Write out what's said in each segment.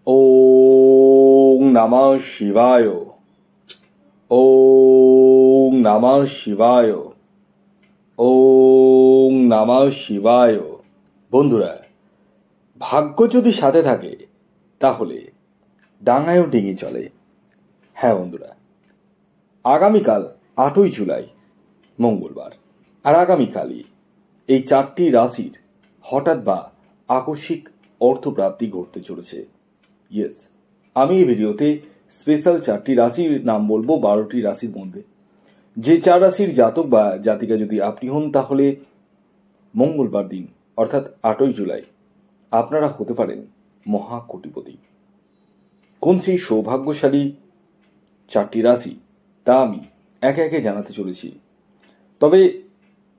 ওং নমঃ শিবায়। ওং নমঃ শিবায়। ওং নমঃ শিবায়। বন্ধুরা, ভাগ্য যদি সাথে থাকে তাহলে ডাঙায়ও ডিঙি চলে। হ্যাঁ বন্ধুরা, আগামীকাল 8ই জুলাই মঙ্গলবার, আর আগামীকালই এই 4টি রাশির হঠাৎ বা আকস্মিক অর্থপ্রাপ্তি ঘটতে চলেছে। ইয়েস, আমি এই ভিডিওতে স্পেশাল 4টি রাশির নাম বলবো 12টি রাশির মধ্যে। যে 4 রাশির জাতক বা জাতিকা যদি আপনি হন, তাহলে মঙ্গলবার দিন অর্থাৎ 8ই জুলাই আপনারা হতে পারেন মহাকোটিপতি। কোন সেই সৌভাগ্যশালী 4টি রাশি তা আমি একে একে জানাতে চলেছি। তবে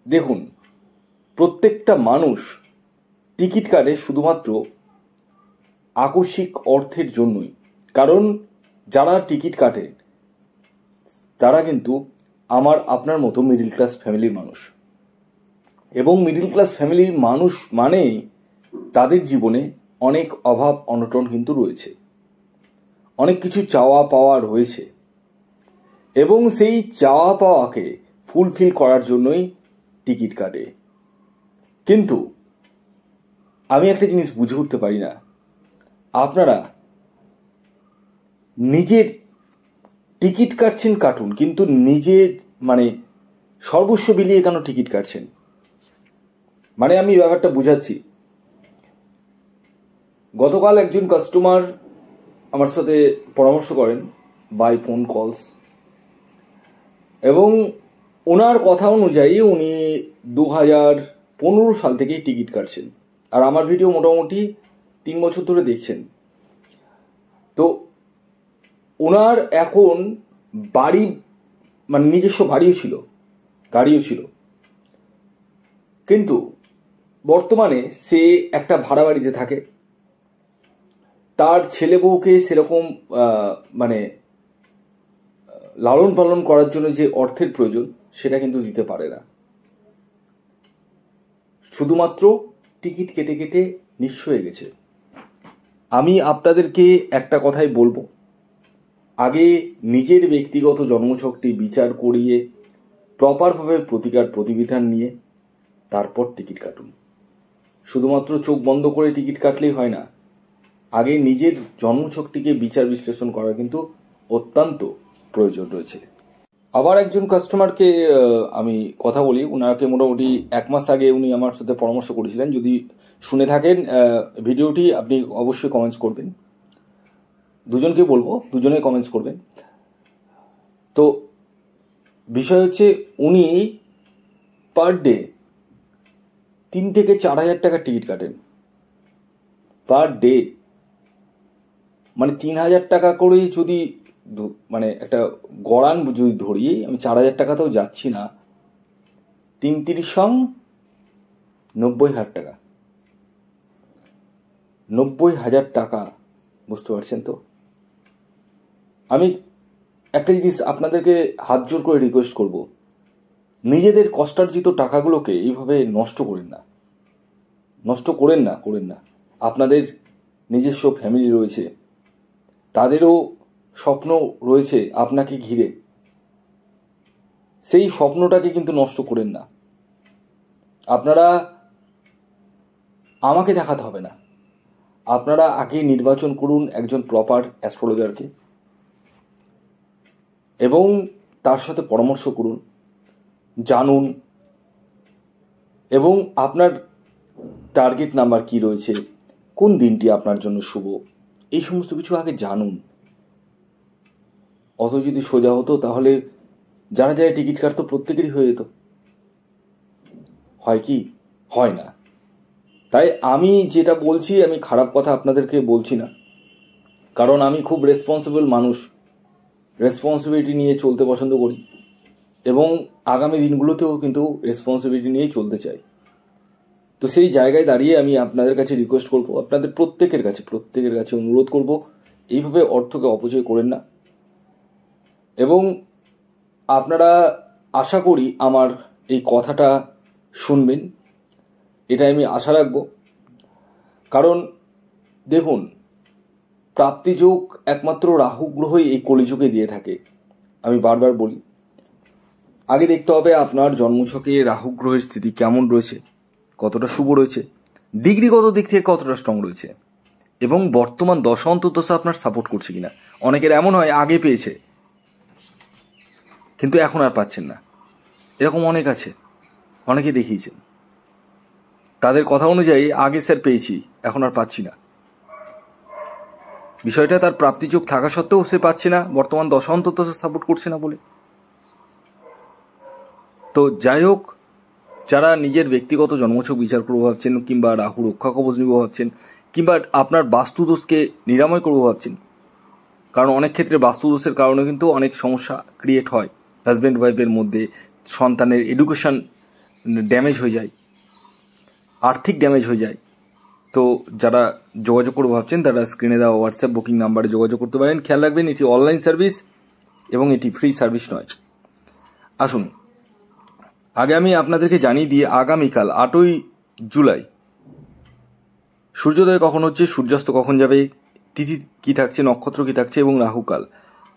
দেখুন, প্রত্যেকটা মানুষ টিকিট কাটে শুধুমাত্র আকস্মিক অর্থের জন্যই। কারণ যারা টিকিট কাটে তারা কিন্তু আমার আপনার মতো মিডিল ক্লাস ফ্যামিলির মানুষ, এবং মিডিল ক্লাস ফ্যামিলির মানুষ মানেই তাদের জীবনে অনেক অভাব অনটন কিন্তু রয়েছে, অনেক কিছু চাওয়া পাওয়া রয়েছে, এবং সেই চাওয়া পাওয়াকে ফুলফিল করার জন্যই টিকিট কাটে। কিন্তু আমি একটা জিনিস বুঝে উঠতে পারি না, আপনারা নিজের টিকিট কাটছেন কাটুন, কিন্তু নিজের সর্বস্ব বিলিয়ে কেন টিকিট কাটছেন? আমি ব্যাপারটা বুঝাচ্ছি। গতকাল একজন কাস্টমার আমার সাথে পরামর্শ করেন বাই ফোন কলস, এবং ওনার কথা অনুযায়ী উনি 2015 সাল থেকেই টিকিট কাটছেন, আর আমার ভিডিও মোটামুটি 3 বছর ধরে দেখছেন। তো ওনার এখন বাড়ি নিজস্ব বাড়িও ছিল, গাড়িও ছিল, কিন্তু বর্তমানে সে একটা ভাড়া বাড়িতে থাকে। তার ছেলে বউকে সেরকম লালন পালন করার জন্য যে অর্থের প্রয়োজন সেটা কিন্তু দিতে পারে না। শুধুমাত্র টিকিট কেটে কেটে নিঃস্ব হয়ে গেছে। আমি আপনাদেরকে একটা কথাই বলবো, আগে নিজের ব্যক্তিগত জন্মছকটি বিচার করিয়ে প্রপারভাবে প্রতিবিধান নিয়ে তারপর টিকিট কাটুন। শুধুমাত্র চোখ বন্ধ করে টিকিট কাটলেই হয় না, আগে নিজের জন্মছকটিকে বিচার বিশ্লেষণ করা কিন্তু অত্যন্ত প্রয়োজন রয়েছে। আবার একজন কাস্টমারকে আমি কথা বলি, ওনাকে মোটামুটি 1 মাস আগে উনি আমার সাথে পরামর্শ করেছিলেন। যদি শুনে থাকেন ভিডিওটি, আপনি অবশ্যই কমেন্টস করবেন। দুজনকে বলবো, দুজনে কমেন্টস করবেন। তো বিষয় হচ্ছে, উনি পার ডে 3 থেকে 4 হাজার টাকার টিকিট কাটেন পার ডে। 3,000 টাকা করে যদি একটা গড়ান যদি ধরি, আমি 4,000 টাকাতেও যাচ্ছি না, 3-3 90,000 টাকা। 90,000 টাকা, বুঝতে পারছেন তো? আমি একটা জিনিস আপনাদেরকে হাত জোর করে রিকোয়েস্ট করব, নিজেদের কষ্টার্জিত টাকাগুলোকে এইভাবে নষ্ট করেন না, করেন না। আপনাদের নিজস্ব ফ্যামিলি রয়েছে, তাদেরও স্বপ্ন রয়েছে আপনাকে ঘিরে। সেই স্বপ্নটাকে কিন্তু নষ্ট করেন না। আপনারা আমাকে দেখাতে হবে না, আপনারা আগে নির্বাচন করুন একজন প্রপার অ্যাস্ট্রোলজারকে, এবং তার সাথে পরামর্শ করুন, জানুন, এবং আপনার টার্গেট নাম্বার কি রয়েছে, কোন দিনটি আপনার জন্য শুভ, এই সমস্ত কিছু আগে জানুন। অত যদি সোজা হতো তাহলে যারা যারা টিকিট কাটতো প্রত্যেকেরই হয়ে যেত। হয় কি? হয় না। তাই আমি যেটা বলছি, আমি খারাপ কথা আপনাদেরকে বলছি না, কারণ আমি খুব রেসপন্সিবল মানুষ, রেসপন্সিবিলিটি নিয়ে চলতে পছন্দ করি, এবং আগামী দিনগুলোতেও কিন্তু রেসপন্সিবিলিটি নিয়েই চলতে চাই। তো সেই জায়গায় দাঁড়িয়ে আমি আপনাদের কাছে রিকোয়েস্ট করব, আপনাদের প্রত্যেকের কাছে অনুরোধ করব, এইভাবে অর্থকে অপচয় করেন না। এবং আপনারা আশা করি আমার এই কথাটা শুনবেন, এটা আমি আশা রাখব। কারণ দেখুন, প্রাপ্তিযোগ একমাত্র রাহু গ্রহই এই কলিযুগে দিয়ে থাকে। আমি বারবার বলি, আগে দেখতে হবে আপনার জন্মছকে রাহু গ্রহের স্থিতি কেমন রয়েছে, কতটা শুভ রয়েছে, ডিগ্রিগত দিক থেকে কতটা স্ট্রং রয়েছে, এবং বর্তমান দশা অন্তর্দশা আপনার সাপোর্ট করছে কিনা। অনেকের এমন হয় আগে পেয়েছে কিন্তু এখন আর পাচ্ছেন না, এরকম অনেক আছে, অনেকে দেখিয়েছেন। তাদের কথা অনুযায়ী আগে স্যার পেয়েছি, এখন আর পাচ্ছি না। বিষয়টা তার প্রাপ্তিযোগ থাকা সত্ত্বেও সে পাচ্ছে না, বর্তমান দশা অন্তর্দশা সাপোর্ট করছে না বলে। তো যাই হোক, যারা নিজের ব্যক্তিগত জন্মছক বিচার করবো ভাবছেন, কিংবা রাহু রক্ষা কবচ নিব ভাবছেন, কিংবা আপনার বাস্তুদোষকে নিরাময় করবো ভাবছেন, কারণ অনেক ক্ষেত্রে বাস্তুদোষের কারণে কিন্তু অনেক সমস্যা ক্রিয়েট হয়। হাজব্যান্ড ওয়াইফের মধ্যে সন্তানের এডুকেশন ড্যামেজ হয়ে যায়, আর্থিক ড্যামেজ হয়ে যায়। তো যারা যোগাযোগ করবো ভাবছেন তারা স্ক্রিনে দেওয়া হোয়াটসঅ্যাপ বুকিং নাম্বারে যোগাযোগ করতে পারেন। খেয়াল রাখবেন, এটি অনলাইন সার্ভিস এবং এটি ফ্রি সার্ভিস নয়। আসুন, আগে আমি আপনাদেরকে জানিয়ে দিই আগামীকাল 8ই জুলাই সূর্যোদয় কখন হচ্ছে, সূর্যাস্ত কখন যাবে, তিথি কি থাকছে, নক্ষত্র কি থাকছে এবং রাহুকাল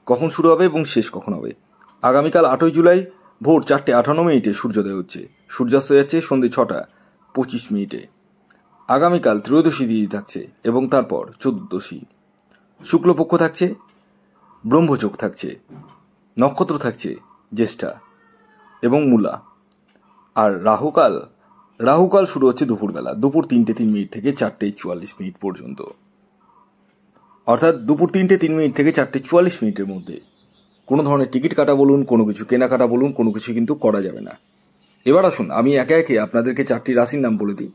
কখন শুরু হবে এবং শেষ কখন হবে। আগামীকাল 8ই জুলাই ভোর 4:58 সূর্যোদয় হচ্ছে, সূর্যাস্ত যাচ্ছে সন্ধ্যে 6:25। আগামীকাল ত্রয়োদশী তিথি থাকছে এবং তারপর চতুর্দশী। শুক্লপক্ষ থাকছে, ব্রহ্মযোগ থাকছে, নক্ষত্র থাকছে জ্যেষ্ঠা এবং মূলা। আর রাহুকাল শুরু হচ্ছে দুপুরবেলা, দুপুর 3:03 থেকে 4:44 পর্যন্ত। অর্থাৎ দুপুর 3:03 থেকে 4:44 মধ্যে কোনো ধরনের টিকিট কাটা বলুন, কোনো কিছু কেনাকাটা বলুন, কোনো কিছু কিন্তু করা যাবে না। এবার আসুন আমি একে একে আপনাদেরকে 4টি রাশির নাম বলে দিই,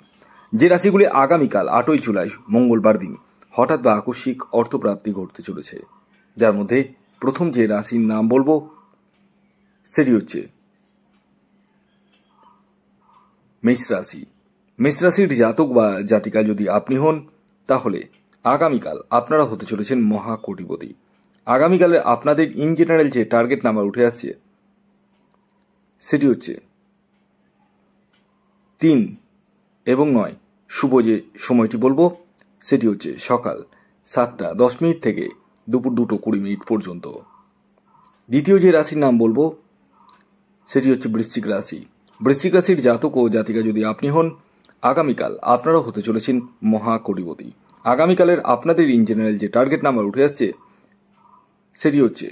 যে রাশিগুলি আগামীকাল 8ই জুলাই মঙ্গলবার দিন হঠাৎ বা আকস্মিক অর্থপ্রাপ্তি ঘটতে চলেছে। যার মধ্যে প্রথম যে রাশির নাম বলবো সেটি হচ্ছে মেষ রাশি। মেষ রাশির জাতক বা জাতিকা যদি আপনি হন, তাহলে আগামীকাল আপনারা হতে চলেছেন মহাকোটিপতি। আগামীকালে আপনাদের ইন জেনারেল যে টার্গেট নাম্বার উঠে আসছে সেটি হচ্ছে 3 এবং 9। শুভ যে সময়টি বলবো সেটি হচ্ছে সকাল 7:10 থেকে দুপুর 2:20 পর্যন্ত। দ্বিতীয় যে রাশির নাম বলবো সেটি হচ্ছে বৃশ্চিক রাশি। বৃশ্চিক রাশির জাতক ও জাতিকা যদি আপনি হন, আগামীকাল আপনারা হতে চলেছেন মহাকোটিপতি। আগামীকালের আপনাদের ইন জেনারেল যে টার্গেট নাম্বার উঠে আসছে সেটি হচ্ছে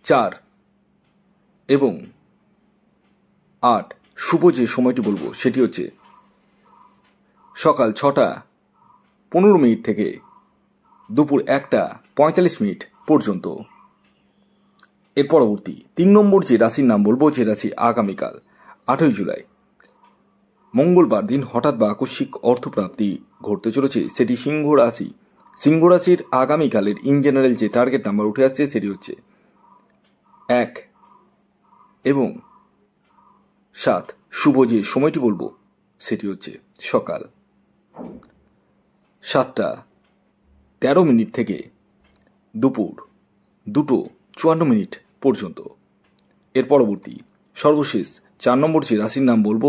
4 এবং 8। শুভ যে সময়টি বলবো সেটি হচ্ছে সকাল 6:15 থেকে দুপুর 1:45 পর্যন্ত। এর পরবর্তী 3 নম্বর যে রাশির নাম বলবো, যে রাশি আগামীকাল 8ই জুলাই মঙ্গলবার দিন হঠাৎ বা আকস্মিক অর্থপ্রাপ্তি ঘটতে চলেছে, সেটি সিংহ রাশি। সিংহ রাশির আগামীকালের ইন জেনারেল যে টার্গেট নাম্বার উঠে আসছে সেটি হচ্ছে 1 এবং 7। শুভ যে সময়টি বলবো সেটি হচ্ছে সকাল 7:13 থেকে দুপুর 2:54 পর্যন্ত। এর পরবর্তী সর্বশেষ 4 নম্বর যে রাশির নাম বলবো,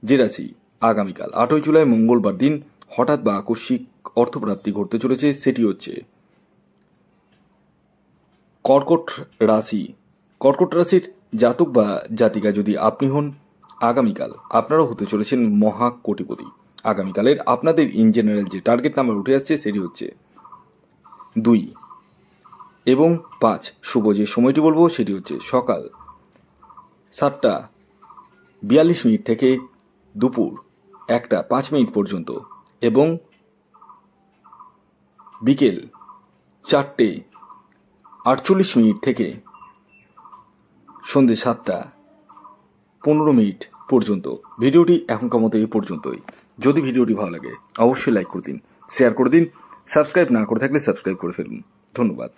যে রাশি আগামীকাল 8ই জুলাই মঙ্গলবার দিন হঠাৎ বা আকস্মিক অর্থপ্রাপ্তি ঘটতে চলেছে, সেটি হচ্ছে কর্কট রাশি। কর্কট রাশির জাতক বা জাতিকা যদি আপনি হন, আগামীকাল আপনারাও হতে চলেছেন মহাকোটিপতি। আগামীকালের আপনাদের ইন জেনারেল যে টার্গেট নাম্বার উঠে আসছে সেটি হচ্ছে 2 এবং 5। শুভ যে সময়টি বলবো সেটি হচ্ছে সকাল 7:42 থেকে দুপুর 1:05 পর্যন্ত এবং বিকেল 4:48 থেকে সন্ধ্যে 7:15 পর্যন্ত। ভিডিওটি এখনকার মতো এই পর্যন্তই। যদি ভিডিওটি ভালো লাগে অবশ্যই লাইক করে দিন, শেয়ার করে দিন, সাবস্ক্রাইব না করে থাকলে সাবস্ক্রাইব করে ফেলুন। ধন্যবাদ।